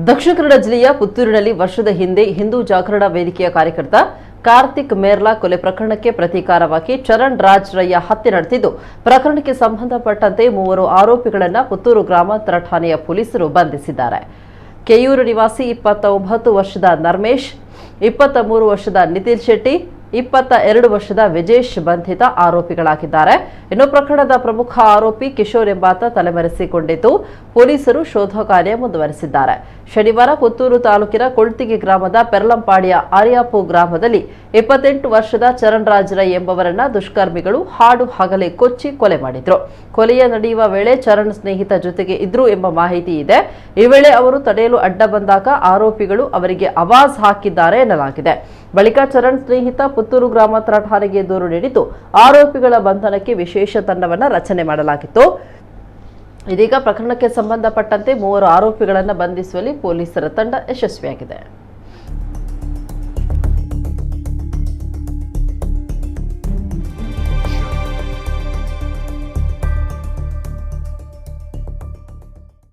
ದಕ್ಷಿಣ ಕನ್ನಡ ಜಿಲ್ಲೆಯ ಪುತ್ತೂರಿನಲ್ಲಿ ವರ್ಷದ ಹಿಂದೆ ಹಿಂದೂ ಜಾಗರಣಾ ವೇದಿಕೆಯ ಕಾರ್ಯಕರ್ತ ಕಾರ್ತಿಕ್ ಮೇರ್ಲಾ ಕೊಲೆ ಪ್ರಕರಣಕ್ಕೆ ಪ್ರತೀಕಾರವಾಗಿ ಚರಣ್ ರಾಜ್ ರಯ್ಯ ಹತ್ಯೆ ನಡೆದಿದ್ದು, ಪ್ರಕರಣಕ್ಕೆ ಸಂಬಂಧಪಟ್ಟಂತೆ 3 ಆರೋಪಿಗಳನ್ನು ಪುತ್ತೂರು ಗ್ರಾಮಾಂತರ ಠಾಣೆಯ ಪೊಲೀಸರು ಬಂಧಿಸಿದ್ದಾರೆ. ಕೆಯೂರು ನಿವಾಸಿ 29 ವರ್ಷದ ನರ್ಮೇಶ್, 23 ವರ್ಷದ ನಿತಿನ್ ಶೆಟ್ಟಿ, 22 ವರ್ಷದ ವಿಜೇಶ್ ಬಂಧಿತ ಆರೋಪಿಗಳಾಗಿದ್ದಾರೆ. ಇನ್ನು ಪ್ರಕರಣದ ಪ್ರಮುಖ ಆರೋಪಿ ಕಿಶೋರ್ ಎಂಬಾತ ತಲೆಮರೆಸಿಕೊಂಡಿದ್ದು, ಪೊಲೀಸರು ಶೋಧ ಕಾರ್ಯ ಮುಂದುವರೆಸಿದ್ದಾರೆ. ಶನಿವಾರ ಪುತ್ತೂರು ತಾಲೂಕಿನ ಕೊಳ್ತಿಗೆ ಗ್ರಾಮದ ಪೆರ್ಲಂಪಾಡಿಯ ಆರ್ಯಾಪು ಗ್ರಾಮದಲ್ಲಿ 28 ವರ್ಷದ ಚರಣ್ ರಾಜ್ ರೈ ಎಂಬವರನ್ನ ದುಷ್ಕರ್ಮಿಗಳು ಹಾಡು ಹಗಲೇ ಕೊಚ್ಚಿ ಕೊಲೆ ಮಾಡಿದ್ರು. ಕೊಲೆಯ ನಡೆಯುವ ವೇಳೆ ಚರಣ್ ಸ್ನೇಹಿತ ಜೊತೆಗೆ ಇದ್ರು ಎಂಬ ಮಾಹಿತಿ ಇದೆ. ಈ ವೇಳೆ ಅವರು ತಡೆಯಲು ಅಡ್ಡ ಬಂದಾಗ ಆರೋಪಿಗಳು ಅವರಿಗೆ ಆವಾಜ್ ಹಾಕಿದ್ದಾರೆ ಎನ್ನಲಾಗಿದೆ. ಬಳಿಕ ಚರಣ್ ಸ್ನೇಹಿತ ಪುತ್ತೂರು ಗ್ರಾಮಾಂತರ ಠಾಣೆಗೆ ದೂರು ನೀಡಿದ್ದು, ಆರೋಪಿಗಳ ಬಂಧನಕ್ಕೆ ವಿಶೇಷ ತಂಡವನ್ನು ರಚನೆ ಮಾಡಲಾಗಿತ್ತು. ಇದೀಗ ಪ್ರಕರಣಕ್ಕೆ ಸಂಬಂಧಪಟ್ಟಂತೆ 3 ಆರೋಪಿಗಳನ್ನು ಬಂಧಿಸುವಲ್ಲಿ ಪೊಲೀಸರ ತಂಡ ಯಶಸ್ವಿಯಾಗಿದೆ.